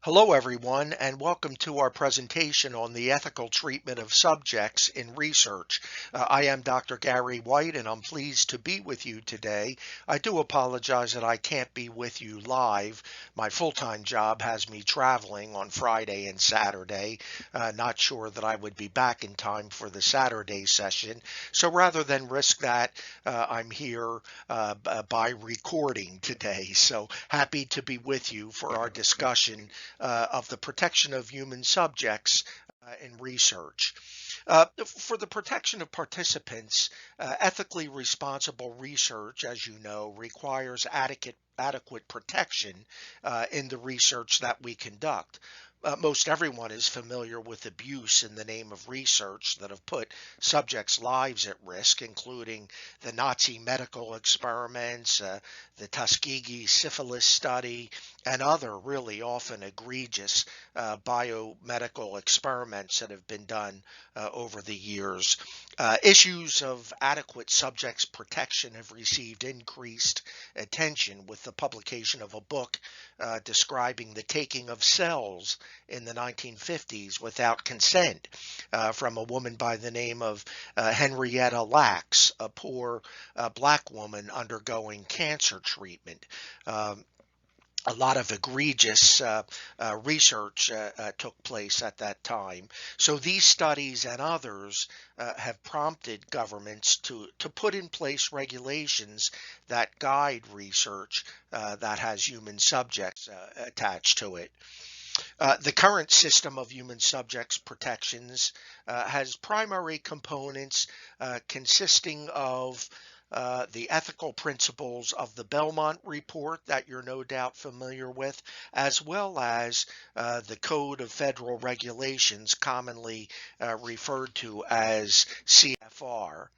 Hello, everyone, and welcome to our presentation on the ethical treatment of subjects in research. I am Dr. Gary White, and I'm pleased to be with you today. I do apologize that I can't be with you live. My full-time job has me traveling on Friday and Saturday. Not sure that I would be back in time for the Saturday session. So rather than risk that, I'm here by recording today. So happy to be with you for our discussion of the protection of human subjects in research. For the protection of participants, ethically responsible research, as you know, requires adequate protection in the research that we conduct. Most everyone is familiar with abuse in the name of research that have put subjects' lives at risk, including the Nazi medical experiments, the Tuskegee syphilis study, and other really often egregious biomedical experiments that have been done over the years. Issues of adequate subjects protection have received increased attention with the publication of a book describing the taking of cells in the 1950s without consent from a woman by the name of Henrietta Lacks, a poor black woman undergoing cancer treatment. A lot of egregious research took place at that time. So these studies and others have prompted governments to put in place regulations that guide research that has human subjects attached to it. The current system of human subjects protections has primary components consisting of the ethical principles of the Belmont Report that you're no doubt familiar with, as well as the Code of Federal Regulations, commonly referred to as CFR.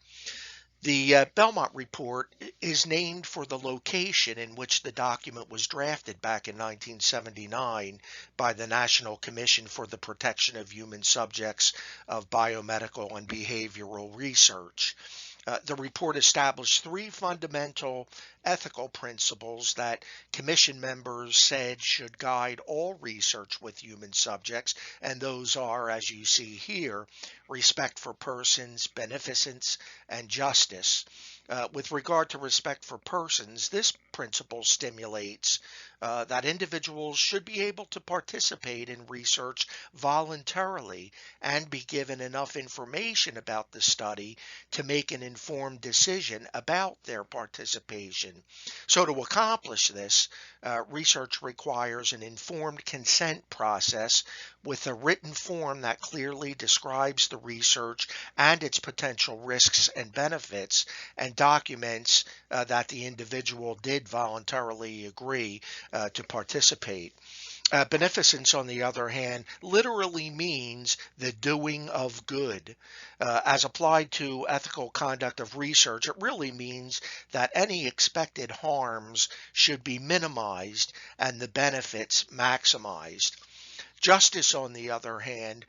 The Belmont Report is named for the location in which the document was drafted back in 1979 by the National Commission for the Protection of Human Subjects of Biomedical and Behavioral Research. The report established three fundamental ethical principles that commission members said should guide all research with human subjects, and those are, as you see here, respect for persons, beneficence, and justice. With regard to respect for persons, this principle stimulates that individuals should be able to participate in research voluntarily and be given enough information about the study to make an informed decision about their participation. So to accomplish this, research requires an informed consent process with a written form that clearly describes the research and its potential risks and benefits, and documents that the individual did voluntarily agree to participate. Beneficence, on the other hand, literally means the doing of good. As applied to ethical conduct of research, it really means that any expected harms should be minimized and the benefits maximized. Justice, on the other hand,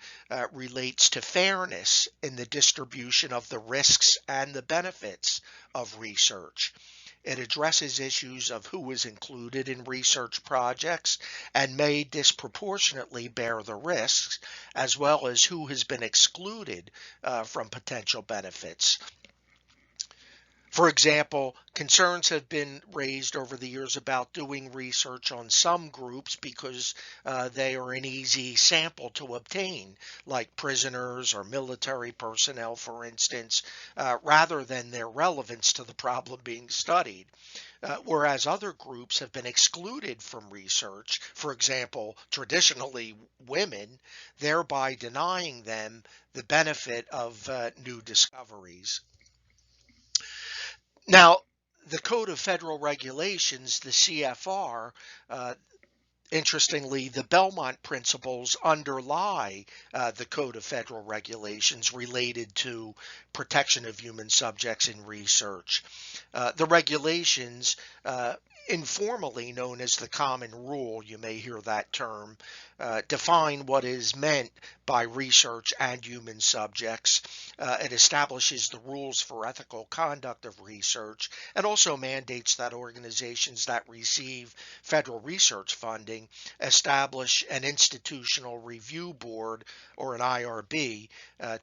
relates to fairness in the distribution of the risks and the benefits of research. It addresses issues of who is included in research projects and may disproportionately bear the risks, as well as who has been excluded from potential benefits. For example, concerns have been raised over the years about doing research on some groups because they are an easy sample to obtain, like prisoners or military personnel, for instance, rather than their relevance to the problem being studied. Whereas other groups have been excluded from research, for example, traditionally women, thereby denying them the benefit of new discoveries. Now, the Code of Federal Regulations, the CFR, interestingly, the Belmont principles underlie the Code of Federal Regulations related to protection of human subjects in research. The regulations informally known as the common rule. You may hear that term, define what is meant by research and human subjects. It establishes the rules for ethical conduct of research and also mandates that organizations that receive federal research funding establish an institutional review board or an IRB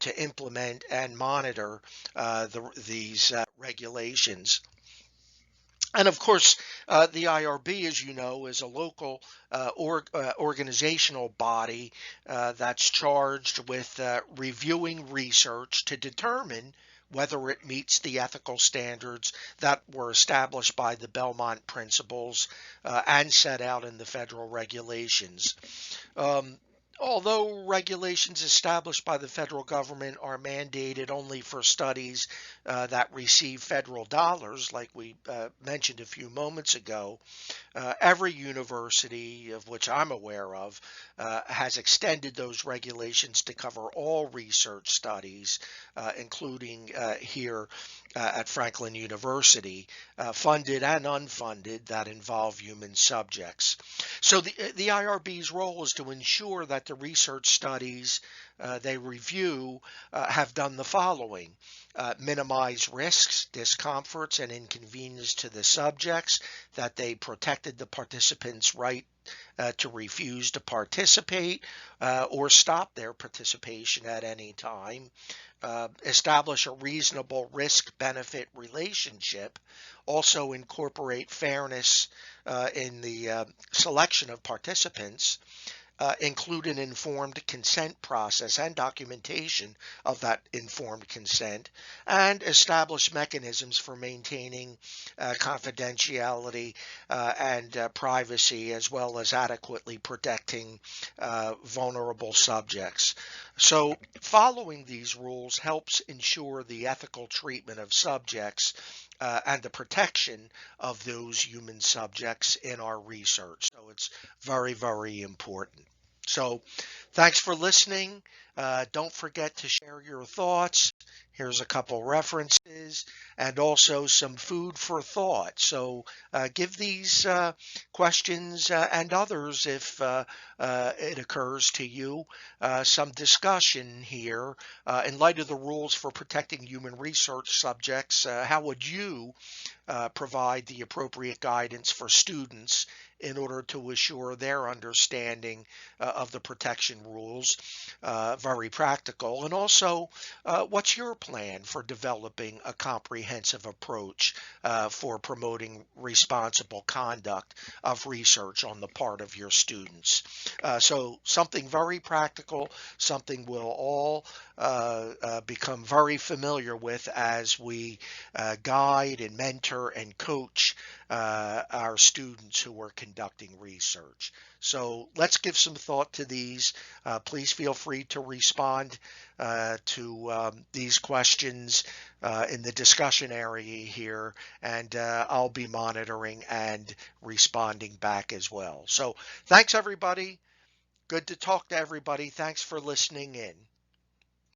to implement and monitor these regulations. And of course, the IRB, as you know, is a local organizational body that's charged with reviewing research to determine whether it meets the ethical standards that were established by the Belmont Principles and set out in the federal regulations. Um, Although regulations established by the federal government are mandated only for studies that receive federal dollars, like we mentioned a few moments ago, every university of which I'm aware of has extended those regulations to cover all research studies, including here at Franklin University, funded and unfunded, that involve human subjects. So the IRB's role is to ensure that the research studies they review have done the following. Minimize risks, discomforts, and inconvenience to the subjects, that they protected the participants' right to refuse to participate or stop their participation at any time, establish a reasonable risk-benefit relationship, also incorporate fairness in the selection of participants, include an informed consent process and documentation of that informed consent, and establish mechanisms for maintaining confidentiality and privacy, as well as adequately protecting vulnerable subjects. So following these rules helps ensure the ethical treatment of subjects and the protection of those human subjects in our research. So it's very, very important. So thanks for listening. Don't forget to share your thoughts. Here's a couple references and also some food for thought. So give these questions and others, if it occurs to you, some discussion here. In light of the rules for protecting human research subjects, how would you provide the appropriate guidance for students in order to assure their understanding of the protection rules? Very practical. And also, what's your plan for developing a comprehensive approach for promoting responsible conduct of research on the part of your students? So something very practical, something we'll all become very familiar with as we guide and mentor and coach our students who are conducting research. So let's give some thought to these. Please feel free to respond to these questions in the discussion area here, and I'll be monitoring and responding back as well. So thanks, everybody. Good to talk to everybody. Thanks for listening in.